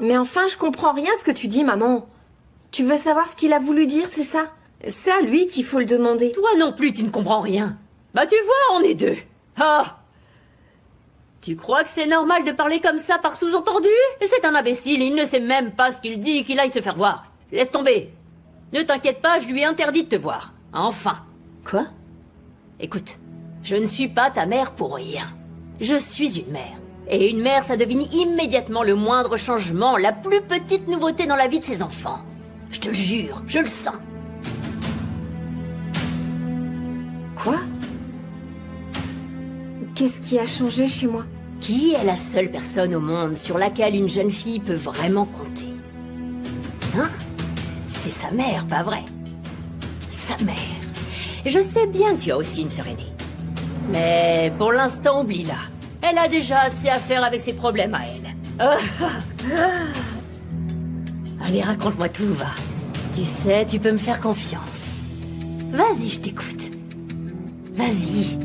Mais enfin, je comprends rien ce que tu dis, maman. Tu veux savoir ce qu'il a voulu dire, c'est ça? C'est à lui qu'il faut le demander. Toi non plus, tu ne comprends rien. Bah tu vois, on est deux. Ah! Tu crois que c'est normal de parler comme ça par sous-entendu? C'est un imbécile, il ne sait même pas ce qu'il dit, qu'il aille se faire voir. Laisse tomber. Ne t'inquiète pas, je lui ai interdit de te voir. Enfin. Quoi? Écoute, je ne suis pas ta mère pour rien. Je suis une mère. Et une mère, ça devine immédiatement le moindre changement, la plus petite nouveauté dans la vie de ses enfants. Je te le jure, je le sens. Quoi? Qu'est-ce qui a changé chez moi? Qui est la seule personne au monde sur laquelle une jeune fille peut vraiment compter? Hein? C'est sa mère, pas vrai? Sa mère. Je sais bien que tu as aussi une sœur aînée. Mais pour l'instant, oublie-la. Elle a déjà assez à faire avec ses problèmes à elle. Allez, raconte-moi tout, va. Tu sais, tu peux me faire confiance. Vas-y, je t'écoute. Vas-y.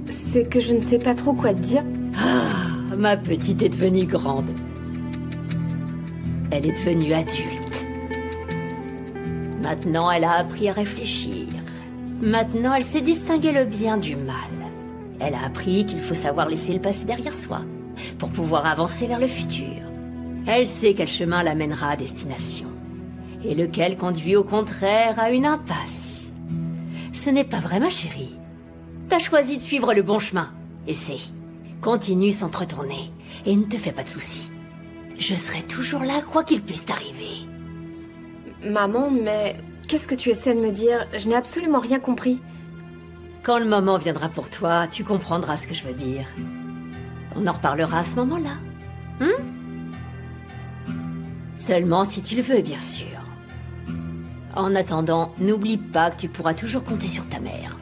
C'est que je ne sais pas trop quoi te dire. Ah, ma petite est devenue grande. Elle est devenue adulte. Maintenant, elle a appris à réfléchir. Maintenant, elle sait distinguer le bien du mal. Elle a appris qu'il faut savoir laisser le passé derrière soi pour pouvoir avancer vers le futur. Elle sait quel chemin l'amènera à destination et lequel conduit au contraire à une impasse. Ce n'est pas vrai, ma chérie. T'as choisi de suivre le bon chemin. Essaie. Continue sans te retourner et ne te fais pas de soucis. Je serai toujours là, quoi qu'il puisse t'arriver. Maman, mais qu'est-ce que tu essaies de me dire? Je n'ai absolument rien compris. Quand le moment viendra pour toi, tu comprendras ce que je veux dire. On en reparlera à ce moment-là. Seulement si tu le veux, bien sûr. En attendant, n'oublie pas que tu pourras toujours compter sur ta mère.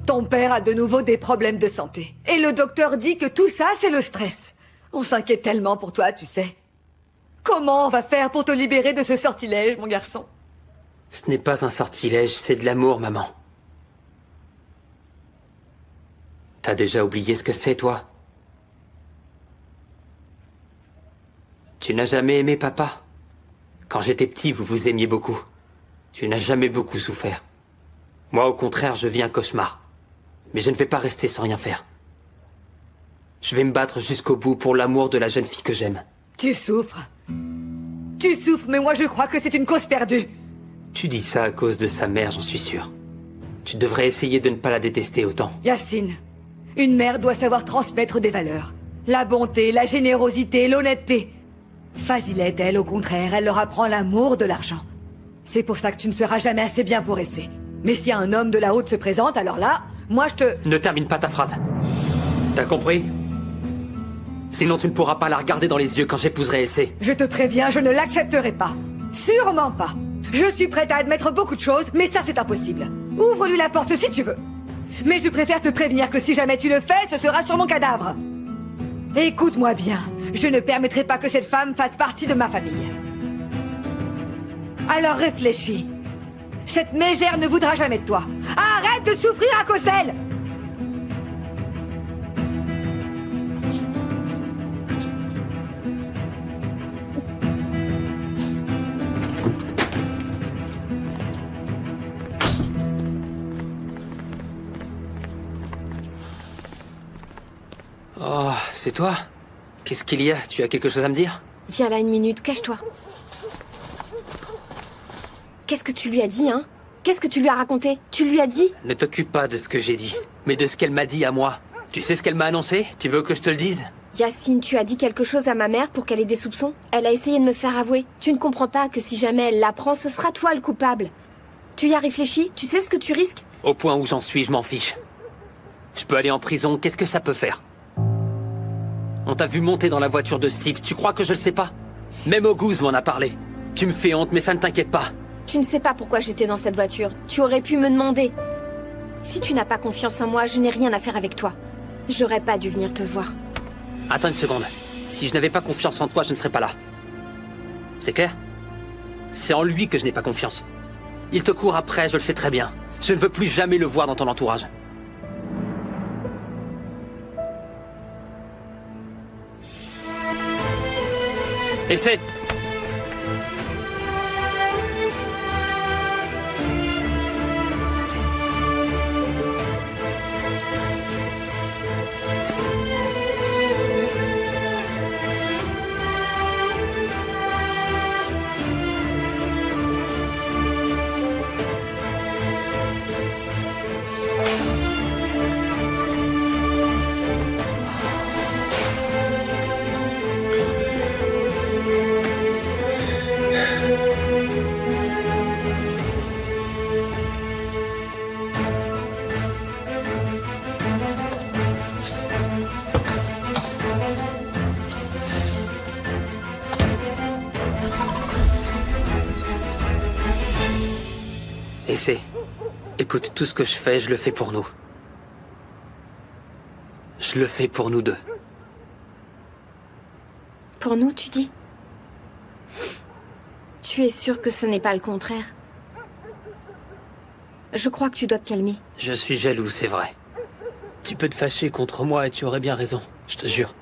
Ton père a de nouveau des problèmes de santé. Et le docteur dit que tout ça, c'est le stress. On s'inquiète tellement pour toi, tu sais. Comment on va faire pour te libérer de ce sortilège, mon garçon? Ce n'est pas un sortilège, c'est de l'amour, maman. T'as déjà oublié ce que c'est, toi? Tu n'as jamais aimé papa? Quand j'étais petit, vous vous aimiez beaucoup. Tu n'as jamais beaucoup souffert. Moi, au contraire, je vis un cauchemar. Mais je ne vais pas rester sans rien faire. Je vais me battre jusqu'au bout pour l'amour de la jeune fille que j'aime. Tu souffres. Tu souffres, mais moi je crois que c'est une cause perdue. Tu dis ça à cause de sa mère, j'en suis sûr. Tu devrais essayer de ne pas la détester autant. Yacine, une mère doit savoir transmettre des valeurs. La bonté, la générosité, l'honnêteté. Fazilette, elle, au contraire, elle leur apprend l'amour de l'argent. C'est pour ça que tu ne seras jamais assez bien pour Essay. Mais si un homme de la haute se présente, alors là, moi je te... Ne termine pas ta phrase. T'as compris? Sinon tu ne pourras pas la regarder dans les yeux quand j'épouserai Essay. Je te préviens, je ne l'accepterai pas. Sûrement pas. Je suis prête à admettre beaucoup de choses, mais ça c'est impossible. Ouvre-lui la porte si tu veux. Mais je préfère te prévenir que si jamais tu le fais, ce sera sur mon cadavre. Écoute-moi bien, je ne permettrai pas que cette femme fasse partie de ma famille. Alors réfléchis. Cette mégère ne voudra jamais de toi. Arrête de souffrir à cause d'elle! Oh, c'est toi? Qu'est-ce qu'il y a? Tu as quelque chose à me dire? Viens là une minute, cache-toi. Qu'est-ce que tu lui as dit, hein? Qu'est-ce que tu lui as raconté? Tu lui as dit? Ne t'occupe pas de ce que j'ai dit, mais de ce qu'elle m'a dit à moi. Tu sais ce qu'elle m'a annoncé? Tu veux que je te le dise? Yacine, tu as dit quelque chose à ma mère pour qu'elle ait des soupçons? Elle a essayé de me faire avouer. Tu ne comprends pas que si jamais elle l'apprend, ce sera toi le coupable. Tu y as réfléchi? Tu sais ce que tu risques? Au point où j'en suis, je m'en fiche. Je peux aller en prison, qu'est-ce que ça peut faire? On t'a vu monter dans la voiture de ce type, tu crois que je le sais pas? Même Auguste m'en a parlé. Tu me fais honte, mais ça ne t'inquiète pas. Tu ne sais pas pourquoi j'étais dans cette voiture. Tu aurais pu me demander. Si tu n'as pas confiance en moi, je n'ai rien à faire avec toi. J'aurais pas dû venir te voir. Attends une seconde. Si je n'avais pas confiance en toi, je ne serais pas là. C'est clair? C'est en lui que je n'ai pas confiance. Il te court après, je le sais très bien. Je ne veux plus jamais le voir dans ton entourage. Essaie! Essaie. Écoute, tout ce que je fais, je le fais pour nous. Je le fais pour nous deux. Pour nous, tu dis? Tu es sûr que ce n'est pas le contraire? Je crois que tu dois te calmer. Je suis jaloux, c'est vrai. Tu peux te fâcher contre moi et tu aurais bien raison, je te jure.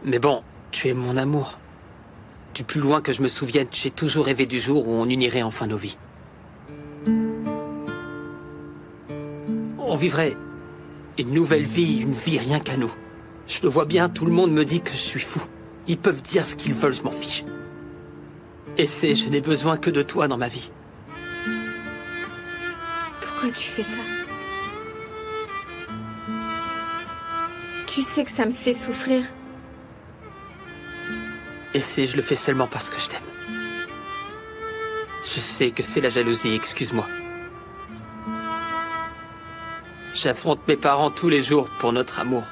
Mais bon, tu es mon amour. Du plus loin que je me souvienne, j'ai toujours rêvé du jour où on unirait enfin nos vies. On vivrait une nouvelle vie, une vie rien qu'à nous. Je le vois bien, tout le monde me dit que je suis fou. Ils peuvent dire ce qu'ils veulent, je m'en fiche. Et je n'ai besoin que de toi dans ma vie. Pourquoi tu fais ça? Tu sais que ça me fait souffrir. Et je le fais seulement parce que je t'aime. Je sais que c'est la jalousie, excuse-moi. J'affronte mes parents tous les jours pour notre amour.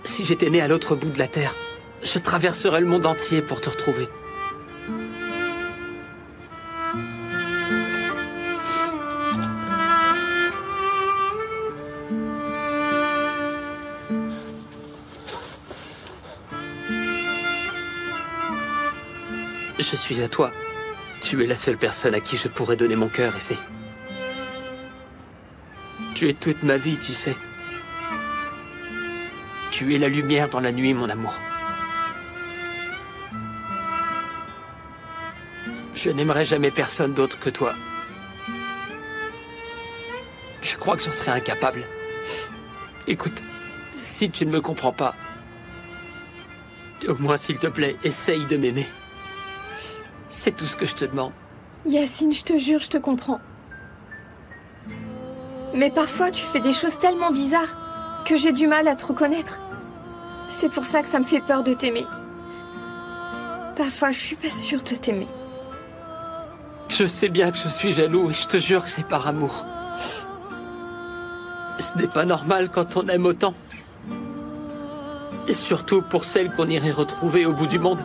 Si j'étais né à l'autre bout de la terre, je traverserais le monde entier pour te retrouver. Je suis à toi. Tu es la seule personne à qui je pourrais donner mon cœur, et tu es toute ma vie, tu sais. Tu es la lumière dans la nuit, mon amour. Je n'aimerais jamais personne d'autre que toi. Je crois que j'en serais incapable. Écoute, si tu ne me comprends pas, au moins, s'il te plaît, essaye de m'aimer. C'est tout ce que je te demande. Yacine, je te jure, je te comprends. Mais parfois, tu fais des choses tellement bizarres que j'ai du mal à te reconnaître. C'est pour ça que ça me fait peur de t'aimer. Parfois, je suis pas sûre de t'aimer. Je sais bien que je suis jaloux et je te jure que c'est par amour. Ce n'est pas normal quand on aime autant. Et surtout pour celle qu'on irait retrouver au bout du monde.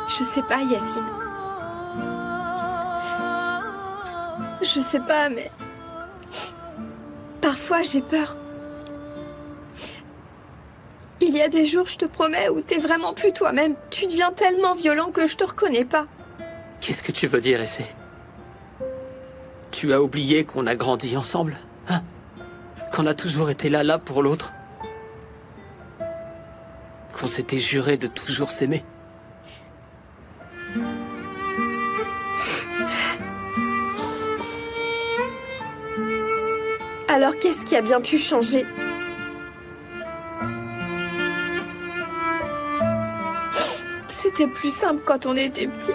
Je sais pas, Yacine. Je sais pas, mais... Parfois, j'ai peur. Il y a des jours, je te promets, où t'es vraiment plus toi-même. Tu deviens tellement violent que je te reconnais pas. Qu'est-ce que tu veux dire, Essay? Tu as oublié qu'on a grandi ensemble, hein? Qu'on a toujours été là pour l'autre? Qu'on s'était juré de toujours s'aimer? Alors qu'est-ce qui a bien pu changer? C'était plus simple quand on était petits.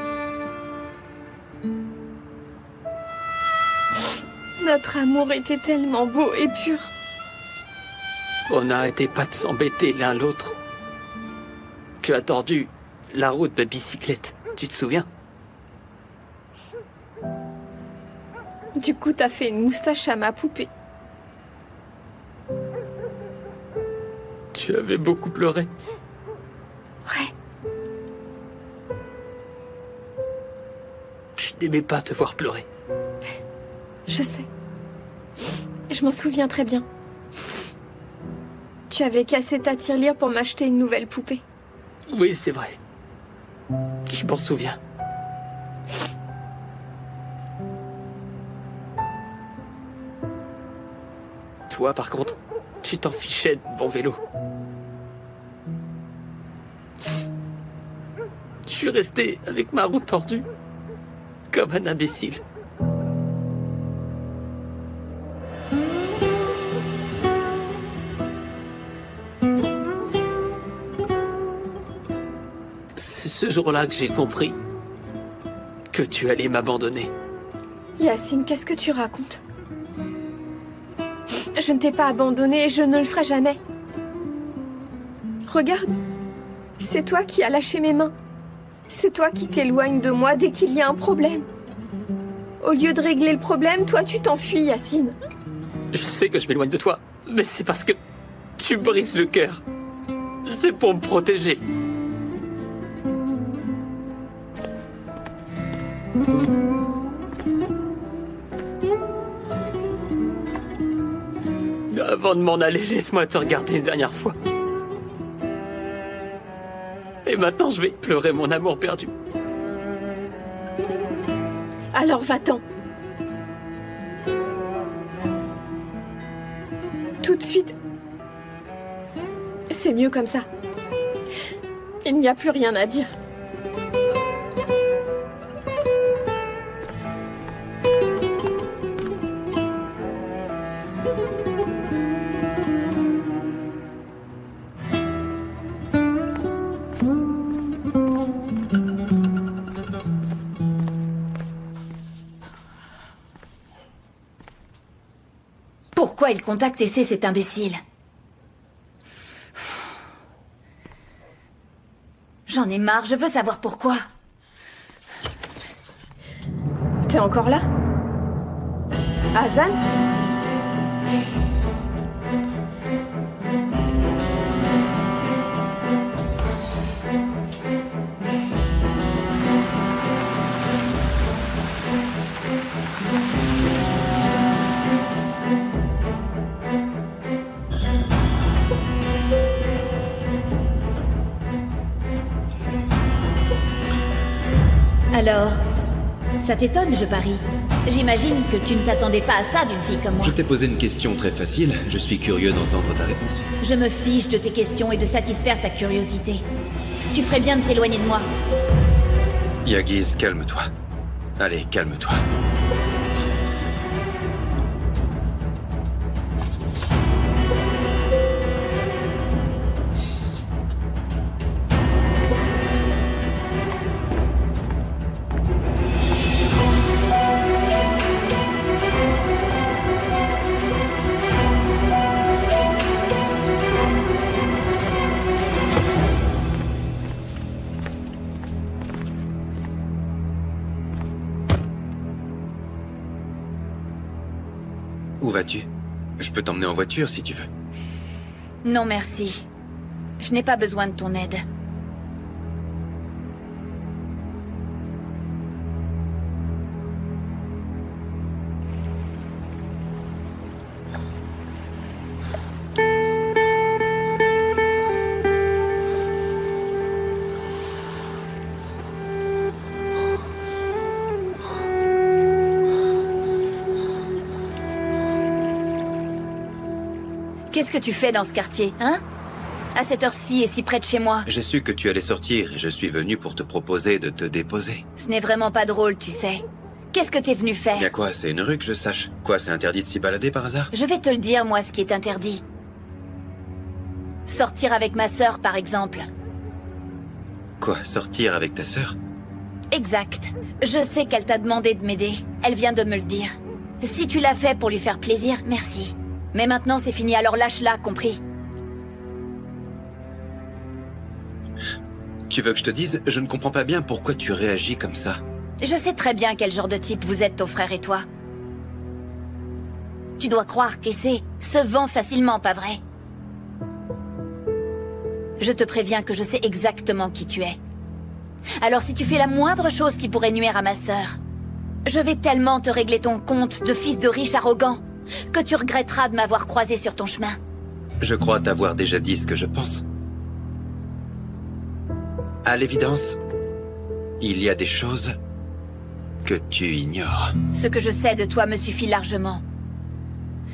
Notre amour était tellement beau et pur. On n'arrêtait pas de s'embêter l'un l'autre. Tu as tordu la route de bicyclette, tu te souviens? Du coup, t'as fait une moustache à ma poupée. Tu avais beaucoup pleuré. Ouais. Je n'aimais pas te voir pleurer. Je sais. Je m'en souviens très bien. Tu avais cassé ta tirelire pour m'acheter une nouvelle poupée. Oui, c'est vrai. Je m'en souviens. Toi, par contre, tu t'en fichais de mon vélo. Je suis resté avec ma roue tordue, comme un imbécile. C'est ce jour-là que j'ai compris que tu allais m'abandonner. Yacine, qu'est-ce que tu racontes? Je ne t'ai pas abandonné et je ne le ferai jamais. Regarde, c'est toi qui as lâché mes mains. C'est toi qui t'éloignes de moi dès qu'il y a un problème. Au lieu de régler le problème, toi tu t'enfuis, Yacine. Je sais que je m'éloigne de toi, mais c'est parce que tu me brises le cœur. C'est pour me protéger. Avant de m'en aller, laisse-moi te regarder une dernière fois. Et maintenant, je vais pleurer mon amour perdu. Alors va-t'en. Tout de suite. C'est mieux comme ça. Il n'y a plus rien à dire. Pourquoi il contacte Essay, cet imbécile? J'en ai marre, je veux savoir pourquoi. T'es encore là? Hazan? Alors, ça t'étonne, je parie. J'imagine que tu ne t'attendais pas à ça d'une fille comme moi. Je t'ai posé une question très facile, je suis curieux d'entendre ta réponse. Je me fiche de tes questions et de satisfaire ta curiosité. Tu ferais bien de t'éloigner de moi. Yagiz, calme-toi. Allez, calme-toi. Où vas-tu? Je peux t'emmener en voiture si tu veux. Non, merci. Je n'ai pas besoin de ton aide. Qu'est-ce que tu fais dans ce quartier, hein? À cette heure-ci et si près de chez moi. J'ai su que tu allais sortir et je suis venu pour te proposer de te déposer. Ce n'est vraiment pas drôle, tu sais. Qu'est-ce que t'es venu faire? Y'a quoi, c'est une rue que je sache? Quoi, c'est interdit de s'y balader par hasard? Je vais te le dire, moi, ce qui est interdit. Sortir avec ma sœur, par exemple. Quoi, sortir avec ta sœur? Exact. Je sais qu'elle t'a demandé de m'aider. Elle vient de me le dire. Si tu l'as fait pour lui faire plaisir, merci. Mais maintenant c'est fini, alors lâche-la, compris? Tu veux que je te dise? Je ne comprends pas bien pourquoi tu réagis comme ça. Je sais très bien quel genre de type vous êtes, ton frère et toi. Tu dois croire qu'Essay se vend facilement, pas vrai? Je te préviens que je sais exactement qui tu es. Alors si tu fais la moindre chose qui pourrait nuire à ma sœur, Je vais tellement te régler ton compte de fils de riche arrogant que tu regretteras de m'avoir croisé sur ton chemin. Je crois t'avoir déjà dit ce que je pense. À l'évidence, il y a des choses que tu ignores. Ce que je sais de toi me suffit largement.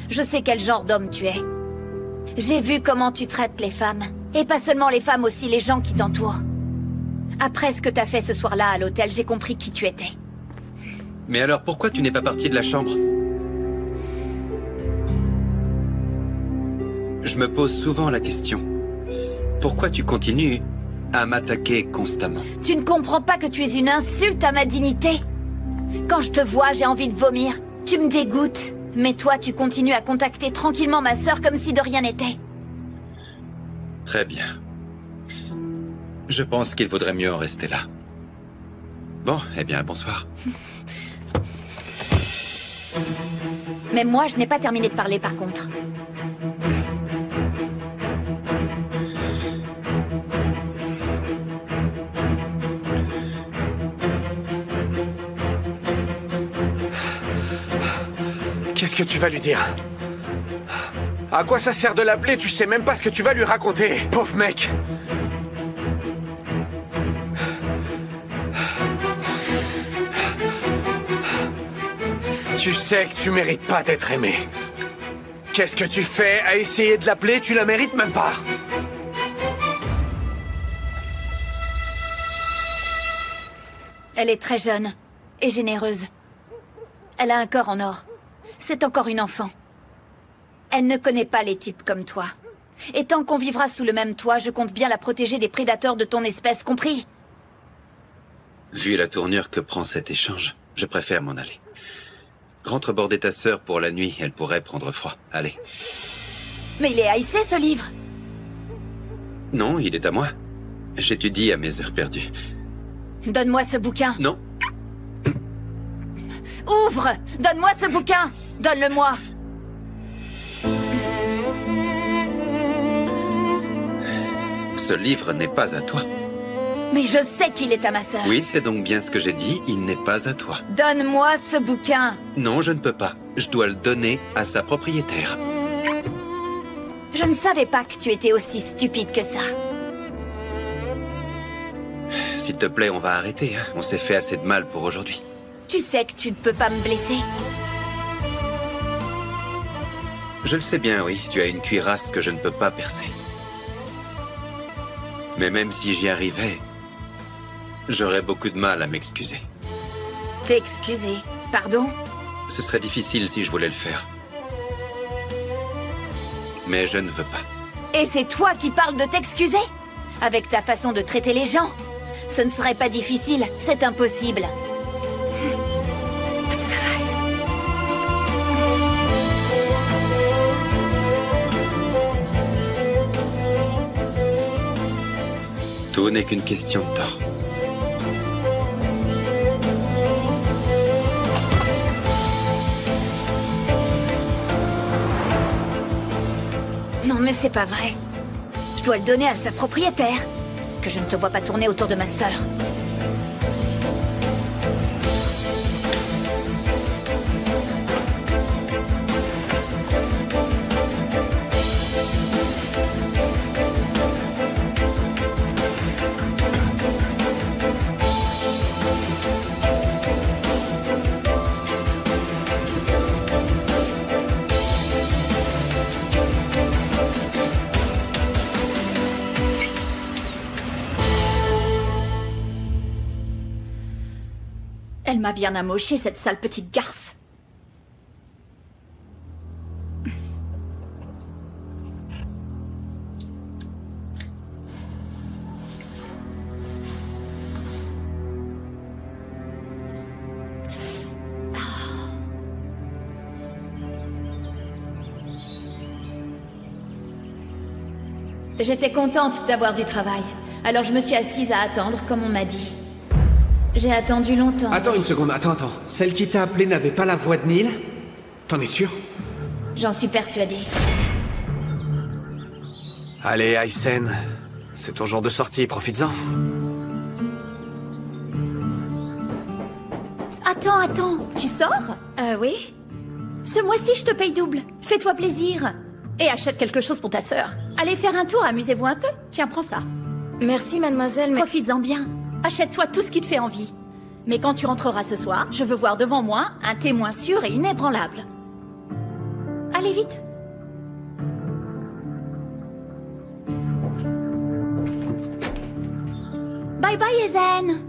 Je sais quel genre d'homme tu es. J'ai vu comment tu traites les femmes. Et pas seulement les femmes, aussi les gens qui t'entourent. Après ce que t'as fait ce soir-là à l'hôtel, j'ai compris qui tu étais. Mais alors pourquoi tu n'es pas parti de la chambre? Je me pose souvent la question. Pourquoi tu continues à m'attaquer constamment? Tu ne comprends pas que tu es une insulte à ma dignité? Quand je te vois, j'ai envie de vomir. Tu me dégoûtes. Mais toi, tu continues à contacter tranquillement ma sœur comme si de rien n'était. Très bien. Je pense qu'il vaudrait mieux en rester là. Bon, eh bien, bonsoir. Mais moi, je n'ai pas terminé de parler par contre. Qu'est-ce que tu vas lui dire? À quoi ça sert de l'appeler? Tu sais même pas ce que tu vas lui raconter, pauvre mec! Tu sais que tu mérites pas d'être aimé. Qu'est-ce que tu fais à essayer de l'appeler? Tu la mérites même pas. Elle est très jeune et généreuse. Elle a un corps en or. C'est encore une enfant. Elle ne connaît pas les types comme toi. Et tant qu'on vivra sous le même toit, je compte bien la protéger des prédateurs de ton espèce, compris? Vu la tournure que prend cet échange, je préfère m'en aller. Rentre border ta sœur pour la nuit, elle pourrait prendre froid. Allez. Mais il est haïssé, ce livre. Non, il est à moi. J'étudie à mes heures perdues. Donne-moi ce bouquin. Non. Ouvre! Donne-moi ce bouquin! Donne-le-moi! Ce livre n'est pas à toi. Mais je sais qu'il est à ma sœur. Oui, c'est donc bien ce que j'ai dit, il n'est pas à toi. Donne-moi ce bouquin. Non, je ne peux pas. Je dois le donner à sa propriétaire. Je ne savais pas que tu étais aussi stupide que ça. S'il te plaît, on va arrêter. Hein. On s'est fait assez de mal pour aujourd'hui. Tu sais que tu ne peux pas me blesser. Je le sais bien, oui. Tu as une cuirasse que je ne peux pas percer. Mais même si j'y arrivais, j'aurais beaucoup de mal à m'excuser. T'excuser? Pardon? Ce serait difficile si je voulais le faire. Mais je ne veux pas. Et c'est toi qui parles de t'excuser? Avec ta façon de traiter les gens? Ce ne serait pas difficile, c'est impossible. Tout n'est qu'une question de temps. Non mais c'est pas vrai. Je dois le donner à sa propriétaire. Que je ne te vois pas tourner autour de ma sœur. Elle m'a bien amoché, cette sale petite garce. J'étais contente d'avoir du travail. Alors je me suis assise à attendre, comme on m'a dit. J'ai attendu longtemps. Attends une seconde, attends. Celle qui t'a appelé n'avait pas la voix de Neil? T'en es sûr? J'en suis persuadée. Allez, Aysen. C'est ton jour de sortie, profites-en. Attends, tu sors? Oui. Ce mois-ci, je te paye double. Fais-toi plaisir. Et achète quelque chose pour ta sœur. Allez faire un tour, amusez-vous un peu. Tiens, prends ça. Merci, mademoiselle, mais... Profites-en bien. Achète-toi tout ce qui te fait envie. Mais quand tu rentreras ce soir, je veux voir devant moi un témoin sûr et inébranlable. Allez vite. Bye bye, Ezen.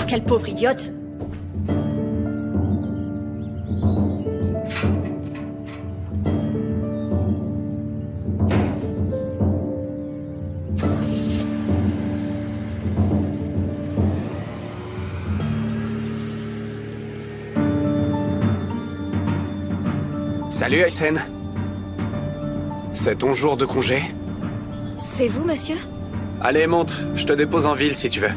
Quelle pauvre idiote. Salut, Aysen. C'est ton jour de congé? C'est vous, monsieur? Allez, monte. Je te dépose en ville si tu veux.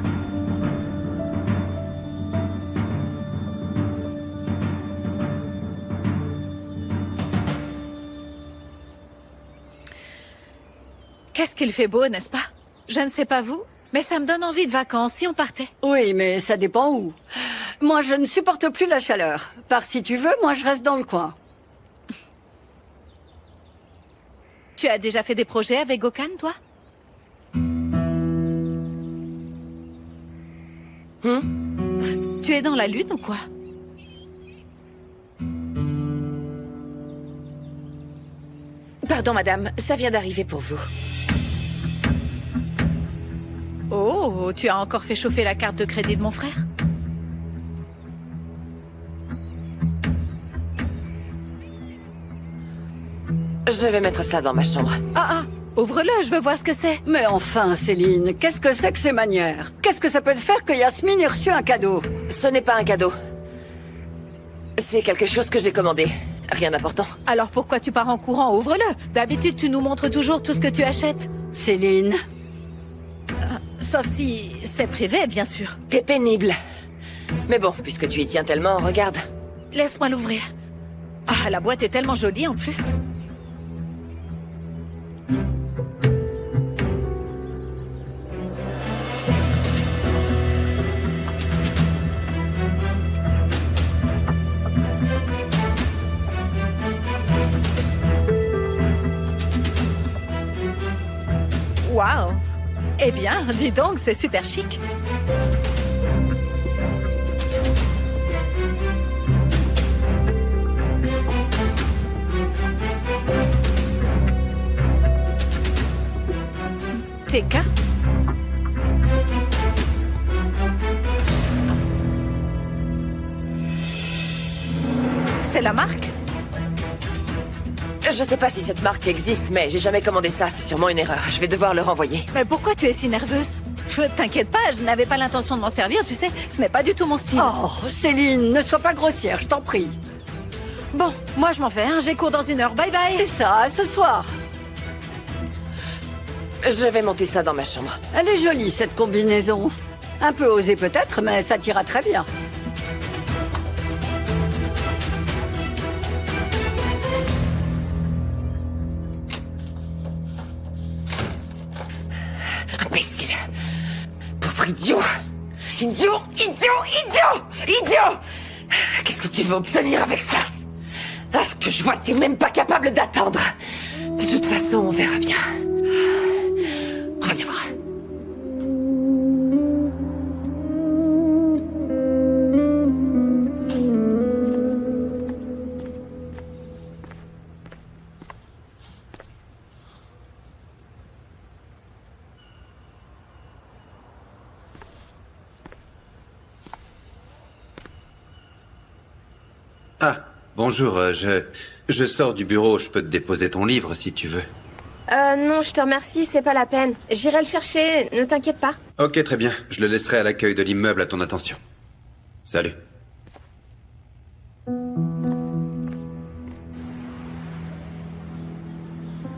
Qu'est-ce qu'il fait beau, n'est-ce pas? Je ne sais pas vous, mais ça me donne envie de vacances si on partait. Oui, mais ça dépend où. Moi, je ne supporte plus la chaleur. Pars si tu veux, moi je reste dans le coin. Tu as déjà fait des projets avec Gokhan, toi? Tu es dans la lune ou quoi? Pardon, madame, ça vient d'arriver pour vous. Oh, tu as encore fait chauffer la carte de crédit de mon frère? Je vais mettre ça dans ma chambre. Ah, ouvre-le, je veux voir ce que c'est. Mais enfin, Céline, qu'est-ce que c'est que ces manières? Qu'est-ce que ça peut te faire que Yasmine ait reçu un cadeau? Ce n'est pas un cadeau. C'est quelque chose que j'ai commandé. Rien d'important. Alors pourquoi tu pars en courant? Ouvre-le. D'habitude, tu nous montres toujours tout ce que tu achètes. Céline. Sauf si c'est privé, bien sûr. T'es pénible. Mais bon, puisque tu y tiens tellement, regarde. Laisse-moi l'ouvrir. Ah, la boîte est tellement jolie en plus. Waouh! Eh bien, dis donc, c'est super chic. TK? C'est la marque? Je sais pas si cette marque existe, mais j'ai jamais commandé ça, c'est sûrement une erreur. Je vais devoir le renvoyer. Mais pourquoi tu es si nerveuse? T'inquiète pas, je n'avais pas l'intention de m'en servir, tu sais. Ce n'est pas du tout mon style. Oh, Céline, ne sois pas grossière, je t'en prie. Bon, moi je m'en vais, hein. J'ai cours dans 1 heure. Bye bye. C'est ça, à ce soir. Je vais monter ça dans ma chambre. Elle est jolie, cette combinaison. Un peu osée peut-être, mais ça t'ira très bien. Imbécile. Pauvre idiot. Idiot. Qu'est-ce que tu veux obtenir avec ça? À ce que je vois que t'es même pas capable d'attendre. De toute façon, on verra bien. Reviens voir. Ah, bonjour, je sors du bureau, je peux te déposer ton livre si tu veux. Non, je te remercie, c'est pas la peine. J'irai le chercher, ne t'inquiète pas. Ok, très bien, je le laisserai à l'accueil de l'immeuble à ton attention. Salut.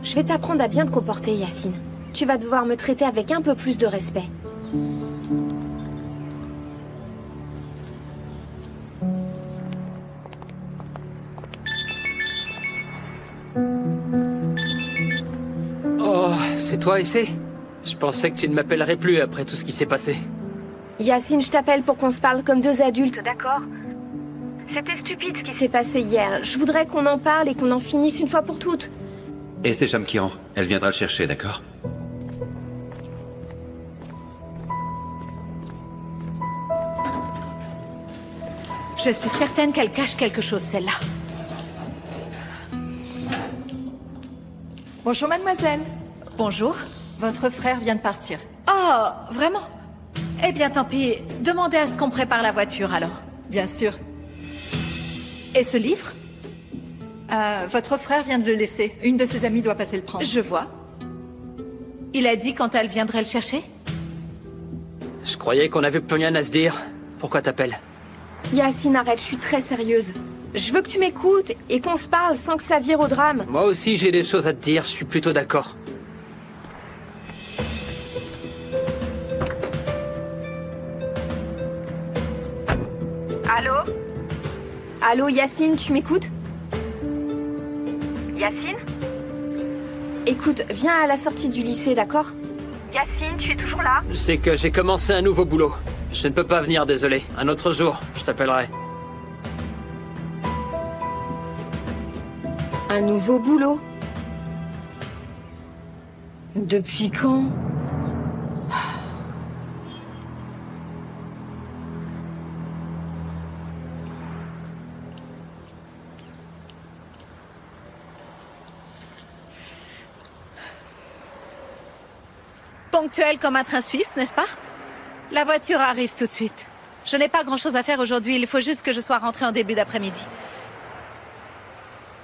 Je vais t'apprendre à bien te comporter, Yacine. Tu vas devoir me traiter avec un peu plus de respect. Oh, c'est toi, Essay? Je pensais que tu ne m'appellerais plus après tout ce qui s'est passé. Yacine, je t'appelle pour qu'on se parle comme deux adultes, d'accord? C'était stupide ce qui s'est passé hier. Je voudrais qu'on en parle et qu'on en finisse une fois pour toutes. Et c'est Cham qui rentre. Elle viendra le chercher, d'accord? Je suis certaine qu'elle cache quelque chose, celle-là. Bonjour, mademoiselle. Bonjour. Votre frère vient de partir. Oh, vraiment? Eh bien, tant pis. Demandez à ce qu'on prépare la voiture, alors. Bien sûr. Et ce livre? Votre frère vient de le laisser. Une de ses amies doit passer le prendre. Je vois. Il a dit quand elle viendrait le chercher? Je croyais qu'on avait plus rien à se dire. Pourquoi t'appelles? Yacine, arrête, je suis très sérieuse. Je veux que tu m'écoutes et qu'on se parle sans que ça vire au drame. Moi aussi, j'ai des choses à te dire. Je suis plutôt d'accord. Allô? Allô, Yacine, tu m'écoutes? Yacine? Écoute, viens à la sortie du lycée, d'accord? Yacine, tu es toujours là? C'est que j'ai commencé un nouveau boulot. Je ne peux pas venir, désolé. Un autre jour, je t'appellerai. Un nouveau boulot? Depuis quand? Ponctuel comme un train suisse, n'est-ce pas? La voiture arrive tout de suite. Je n'ai pas grand-chose à faire aujourd'hui, il faut juste que je sois rentrée en début d'après-midi.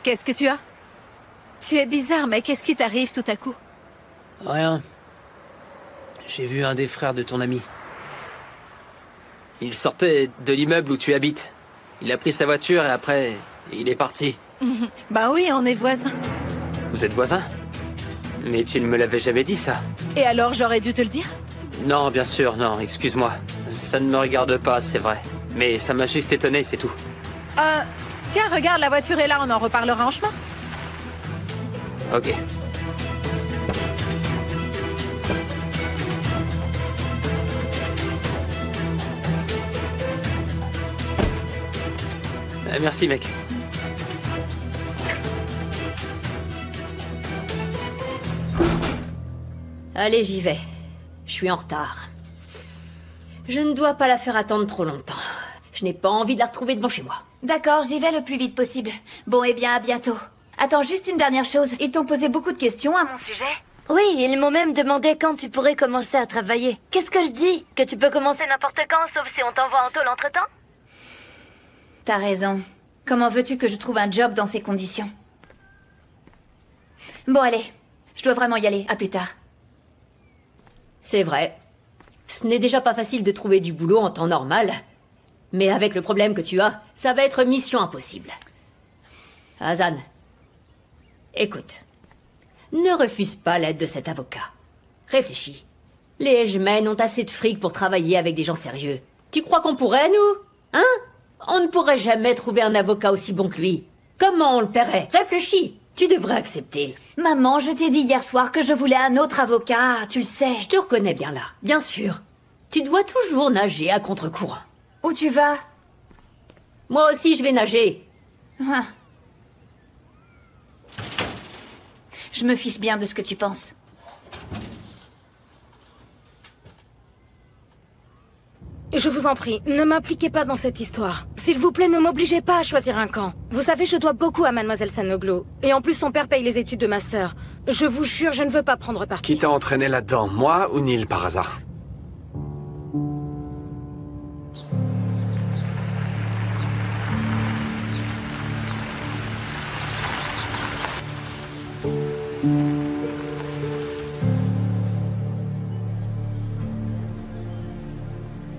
Qu'est-ce que tu as? Tu es bizarre, mais qu'est-ce qui t'arrive tout à coup? Rien. J'ai vu un des frères de ton ami. Il sortait de l'immeuble où tu habites. Il a pris sa voiture et après, il est parti. Bah oui, on est voisins. Vous êtes voisins? Mais tu ne me l'avais jamais dit, ça. Et alors, j'aurais dû te le dire? Non, bien sûr, non, excuse-moi. Ça ne me regarde pas, c'est vrai. Mais ça m'a juste étonné, c'est tout. Tiens, regarde, la voiture est là, on en reparlera en chemin. Ok. Merci, mec. Allez, j'y vais. Je suis en retard. Je ne dois pas la faire attendre trop longtemps. Je n'ai pas envie de la retrouver devant chez moi. D'accord, j'y vais le plus vite possible. Bon, eh bien, à bientôt. Attends, juste une dernière chose. Ils t'ont posé beaucoup de questions à mon sujet? Oui, ils m'ont même demandé quand tu pourrais commencer à travailler. Qu'est-ce que je dis? Que tu peux commencer n'importe quand, sauf si on t'envoie en tôle entre-temps? T'as raison. Comment veux-tu que je trouve un job dans ces conditions? Bon, allez. Je dois vraiment y aller. À plus tard. C'est vrai. Ce n'est déjà pas facile de trouver du boulot en temps normal. Mais avec le problème que tu as, ça va être mission impossible. Hazan, écoute. Ne refuse pas l'aide de cet avocat. Réfléchis. Les Edgemen ont assez de fric pour travailler avec des gens sérieux. Tu crois qu'on pourrait, nous? Hein? On ne pourrait jamais trouver un avocat aussi bon que lui. Comment on le paierait? Réfléchis. Tu devrais accepter. Maman, je t'ai dit hier soir que je voulais un autre avocat, tu le sais. Je te reconnais bien là, bien sûr. Tu dois toujours nager à contre-courant. Où tu vas? Moi aussi, je vais nager. Ah. Je me fiche bien de ce que tu penses. Je vous en prie, ne m'impliquez pas dans cette histoire. S'il vous plaît, ne m'obligez pas à choisir un camp. Vous savez, je dois beaucoup à Mademoiselle Sanoglu. Et en plus, son père paye les études de ma sœur. Je vous jure, je ne veux pas prendre parti. Qui t'a entraîné là-dedans, moi ou Neil, par hasard?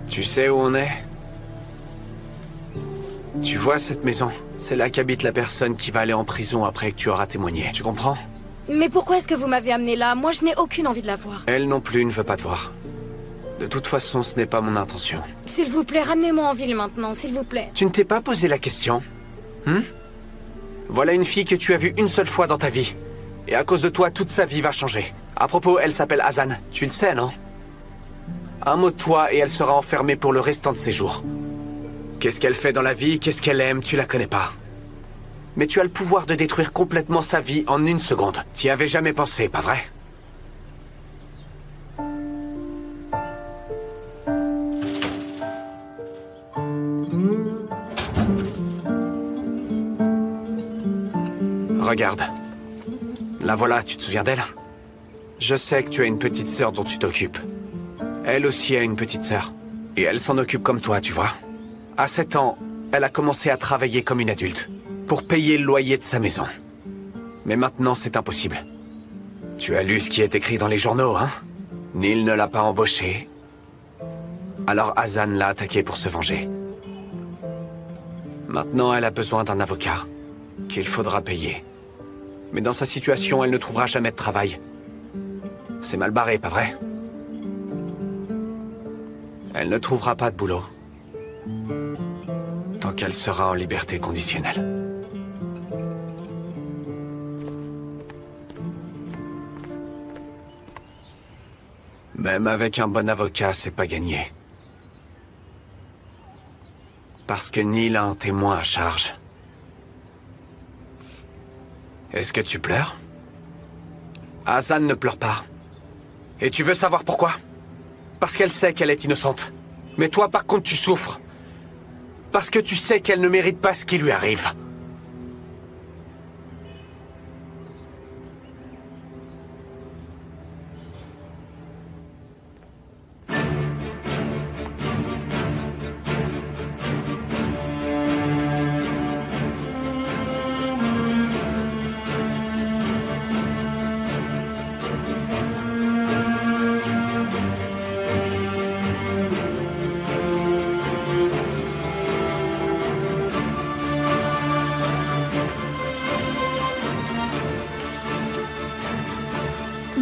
Tu sais où on est? Tu vois cette maison? C'est là qu'habite la personne qui va aller en prison après que tu auras témoigné. Tu comprends? Mais pourquoi est-ce que vous m'avez amené là? Moi, je n'ai aucune envie de la voir. Elle non plus ne veut pas te voir. De toute façon, ce n'est pas mon intention. S'il vous plaît, ramenez-moi en ville maintenant, s'il vous plaît. Tu ne t'es pas posé la question? Voilà une fille que tu as vue une seule fois dans ta vie. Et à cause de toi, toute sa vie va changer. À propos, elle s'appelle Hazan. Tu le sais, non? Un mot de toi et elle sera enfermée pour le restant de ses jours. Qu'est-ce qu'elle fait dans la vie, qu'est-ce qu'elle aime, tu la connais pas. Mais tu as le pouvoir de détruire complètement sa vie en 1 seconde. T'y avais jamais pensé, pas vrai? Regarde. La voilà, tu te souviens d'elle? Je sais que tu as une petite sœur dont tu t'occupes. Elle aussi a une petite sœur. Et elle s'en occupe comme toi, tu vois. À 7 ans, elle a commencé à travailler comme une adulte. Pour payer le loyer de sa maison. Mais maintenant, c'est impossible. Tu as lu ce qui est écrit dans les journaux, hein? Neil ne l'a pas embauché. Alors Hazan l'a attaqué pour se venger. Maintenant, elle a besoin d'un avocat. Qu'il faudra payer. Mais dans sa situation, elle ne trouvera jamais de travail. C'est mal barré, pas vrai? Elle ne trouvera pas de boulot. Tant qu'elle sera en liberté conditionnelle. Même avec un bon avocat, c'est pas gagné. Parce que Neil a un témoin à charge. Est-ce que tu pleures? Hazan ne pleure pas. Et tu veux savoir pourquoi? Parce qu'elle sait qu'elle est innocente. Mais toi, par contre, tu souffres. Parce que tu sais qu'elle ne mérite pas ce qui lui arrive.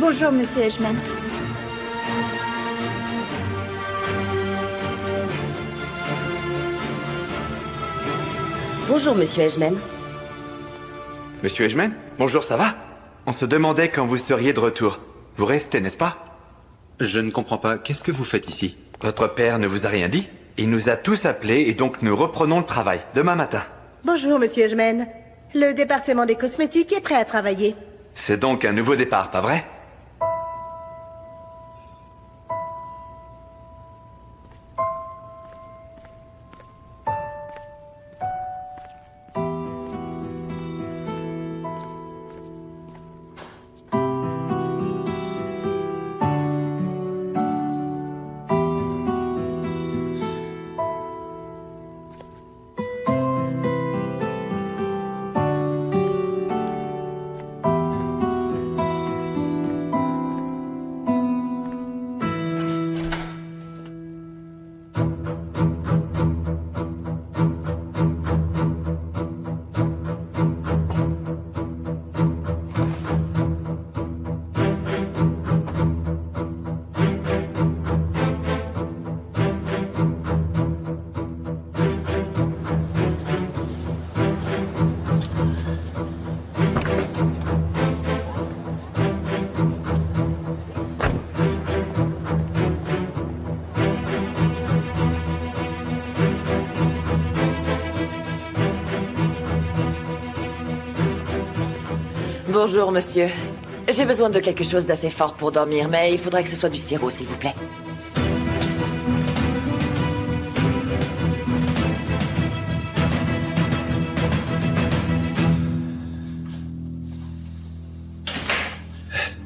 Bonjour, Monsieur Edgeman. Bonjour, Monsieur Edgeman. Monsieur Edgeman? Bonjour, ça va? On se demandait quand vous seriez de retour. Vous restez, n'est-ce pas? Je ne comprends pas. Qu'est-ce que vous faites ici? Votre père ne vous a rien dit? Il nous a tous appelés et donc nous reprenons le travail, demain matin. Bonjour, Monsieur Edgeman. Le département des cosmétiques est prêt à travailler. C'est donc un nouveau départ, pas vrai? Bonjour, monsieur. J'ai besoin de quelque chose d'assez fort pour dormir, mais il faudrait que ce soit du sirop, s'il vous plaît.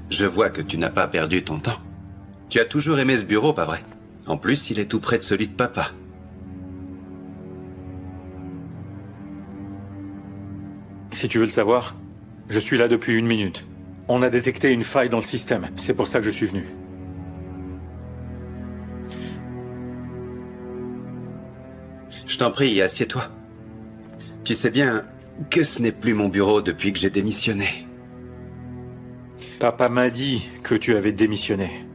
Je vois que tu n'as pas perdu ton temps. Tu as toujours aimé ce bureau, pas vrai? En plus, il est tout près de celui de papa. Si tu veux le savoir, je suis là depuis 1 minute. On a détecté une faille dans le système. C'est pour ça que je suis venu. Je t'en prie, assieds-toi. Tu sais bien que ce n'est plus mon bureau depuis que j'ai démissionné. Papa m'a dit que tu avais démissionné.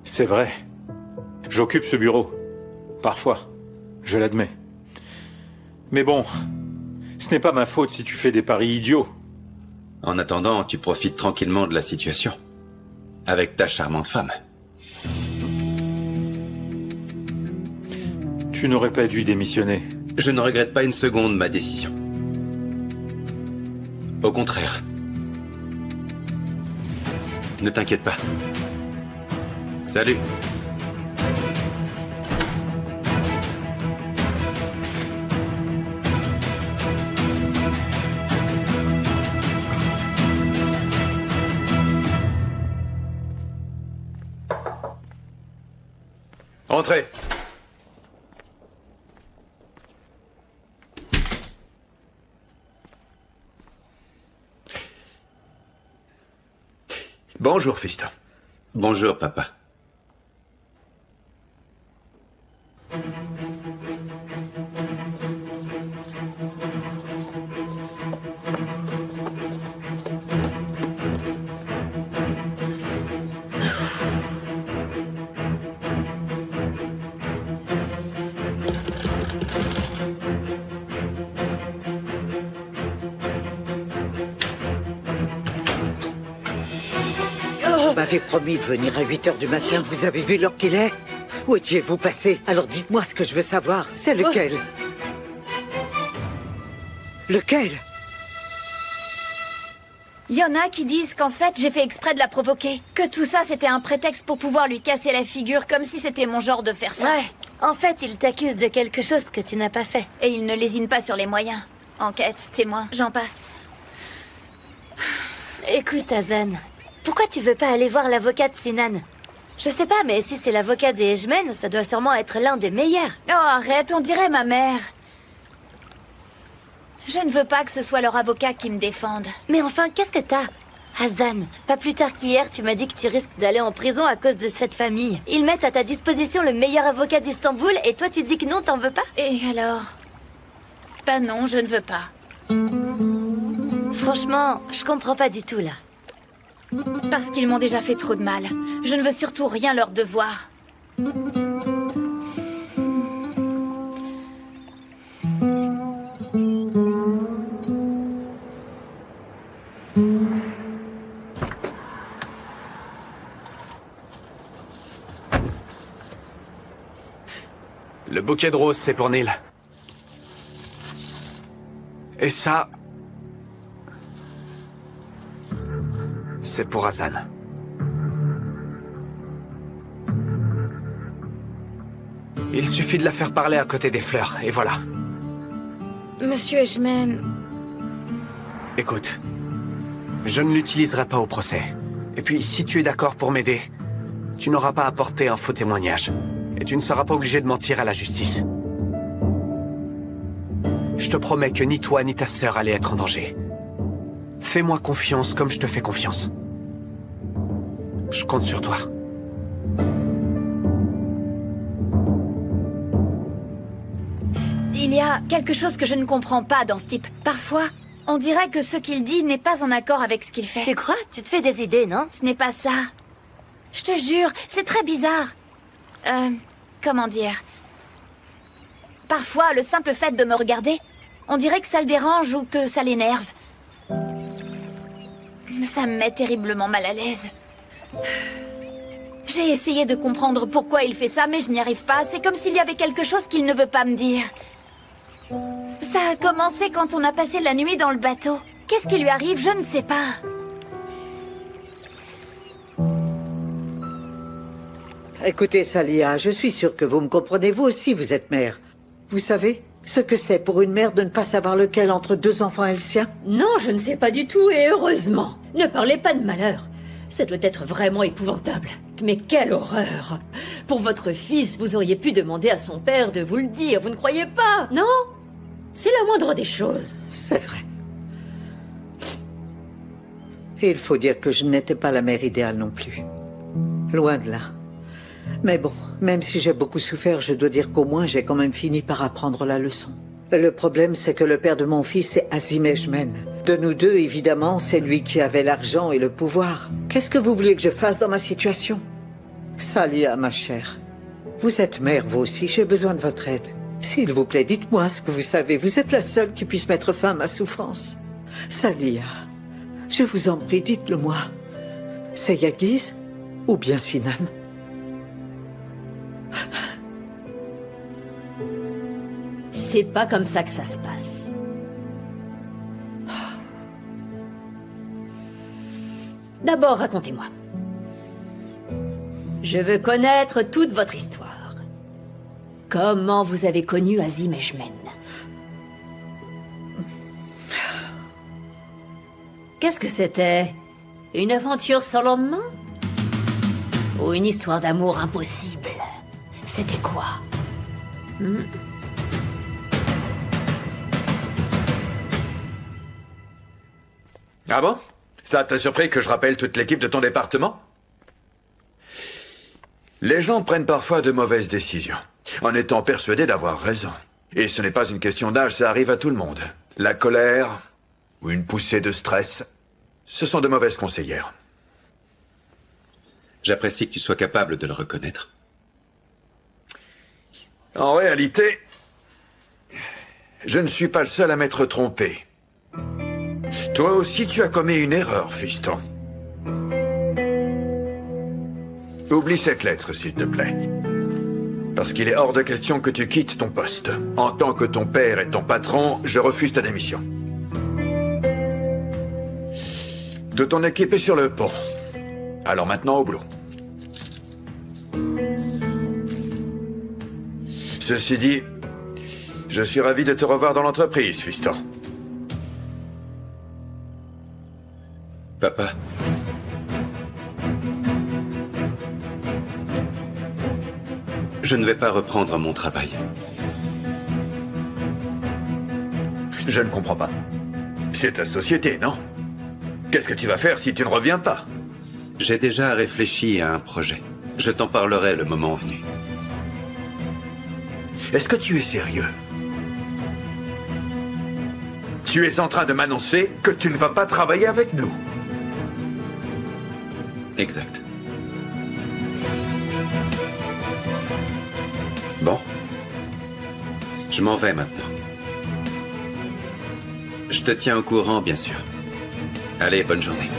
C'est vrai. J'occupe ce bureau. Parfois. Je l'admets. Mais bon, ce n'est pas ma faute si tu fais des paris idiots. En attendant, tu profites tranquillement de la situation. Avec ta charmante femme. Tu n'aurais pas dû démissionner. Je ne regrette pas une seconde ma décision. Au contraire. Ne t'inquiète pas. Salut. Entrez. Bonjour, fiston. Bonjour, papa. Vous m'avez promis de venir à 8 h du matin. Vous avez vu l'heure qu'il est? Où étiez-vous passé? Alors dites-moi ce que je veux savoir. C'est lequel? Lequel? Il y en a qui disent qu'en fait, j'ai fait exprès de la provoquer. Que tout ça, c'était un prétexte pour pouvoir lui casser la figure, comme si c'était mon genre de faire ça. Ouais. En fait, il t'accuse de quelque chose que tu n'as pas fait. Et il ne lésine pas sur les moyens. Enquête, témoin, j'en passe. Écoute, Hazan, pourquoi tu veux pas aller voir l'avocat de Sinan? Je sais pas, mais si c'est l'avocat des Ejmen, ça doit sûrement être l'un des meilleurs. Oh, arrête, on dirait ma mère. Je ne veux pas que ce soit leur avocat qui me défende. Mais enfin, qu'est-ce que t'as? Hazan, pas plus tard qu'hier, tu m'as dit que tu risques d'aller en prison à cause de cette famille. Ils mettent à ta disposition le meilleur avocat d'Istanbul et toi tu dis que non, t'en veux pas? Et alors? Bah non, je ne veux pas. Franchement, je comprends pas du tout, là. Parce qu'ils m'ont déjà fait trop de mal. Je ne veux surtout rien leur devoir. Le bouquet de roses, c'est pour Neil. Et ça... c'est pour Hazan. Il suffit de la faire parler à côté des fleurs, et voilà. Monsieur Ejmen... Écoute, je ne l'utiliserai pas au procès. Et puis, si tu es d'accord pour m'aider, tu n'auras pas à porter un faux témoignage. Et tu ne seras pas obligé de mentir à la justice. Je te promets que ni toi ni ta sœur allaient être en danger. Fais-moi confiance comme je te fais confiance. Je compte sur toi. Il y a quelque chose que je ne comprends pas dans ce type. Parfois, on dirait que ce qu'il dit n'est pas en accord avec ce qu'il fait. Tu crois? Tu te fais des idées, non? Ce n'est pas ça. Je te jure, c'est très bizarre. Comment dire? Parfois, le simple fait de me regarder, on dirait que ça le dérange ou que ça l'énerve. Ça me met terriblement mal à l'aise. J'ai essayé de comprendre pourquoi il fait ça, mais je n'y arrive pas. C'est comme s'il y avait quelque chose qu'il ne veut pas me dire. Ça a commencé quand on a passé la nuit dans le bateau. Qu'est-ce qui lui arrive? Je ne sais pas. Écoutez, Salia, je suis sûre que vous me comprenez. Vous aussi, vous êtes mère. Vous savez ce que c'est pour une mère de ne pas savoir lequel entre deux enfants est le sien? Non, je ne sais pas du tout, et heureusement. Ne parlez pas de malheur. Ça doit être vraiment épouvantable. Mais quelle horreur! Pour votre fils, vous auriez pu demander à son père de vous le dire, vous ne croyez pas, non? C'est la moindre des choses. C'est vrai. Et il faut dire que je n'étais pas la mère idéale non plus. Loin de là. Mais bon, même si j'ai beaucoup souffert, je dois dire qu'au moins j'ai quand même fini par apprendre la leçon. Le problème, c'est que le père de mon fils est Azim Ejmen. De nous deux, évidemment, c'est lui qui avait l'argent et le pouvoir. Qu'est-ce que vous vouliez que je fasse dans ma situation? Salia, ma chère. Vous êtes mère, vous aussi, j'ai besoin de votre aide. S'il vous plaît, dites-moi ce que vous savez. Vous êtes la seule qui puisse mettre fin à ma souffrance. Salia, je vous en prie, dites-le-moi. C'est Yagiz ou bien Sinan? c'est pas comme ça que ça se passe. D'abord, racontez-moi. Je veux connaître toute votre histoire. Comment vous avez connu Azim Ejmen? Qu'est-ce que c'était? Une aventure sans lendemain? Ou une histoire d'amour impossible? C'était quoi? Ah bon? Ça t'a surpris que je rappelle toute l'équipe de ton département? Les gens prennent parfois de mauvaises décisions, en étant persuadés d'avoir raison. Et ce n'est pas une question d'âge, ça arrive à tout le monde. La colère, ou une poussée de stress, ce sont de mauvaises conseillères. J'apprécie que tu sois capable de le reconnaître. En réalité, je ne suis pas le seul à m'être trompé. Toi aussi, tu as commis une erreur, fiston. Oublie cette lettre, s'il te plaît. Parce qu'il est hors de question que tu quittes ton poste. En tant que ton père et ton patron, je refuse ta démission. Toute ton équipe est sur le pont. Alors maintenant, au boulot. Ceci dit, je suis ravi de te revoir dans l'entreprise, fiston. Papa. Je ne vais pas reprendre mon travail. Je ne comprends pas. C'est ta société, non? Qu'est-ce que tu vas faire si tu ne reviens pas? J'ai déjà réfléchi à un projet. Je t'en parlerai le moment venu. Est-ce que tu es sérieux? Tu es en train de m'annoncer que tu ne vas pas travailler avec nous? Exact. Bon. Je m'en vais maintenant. Je te tiens au courant, bien sûr. Allez, bonne journée.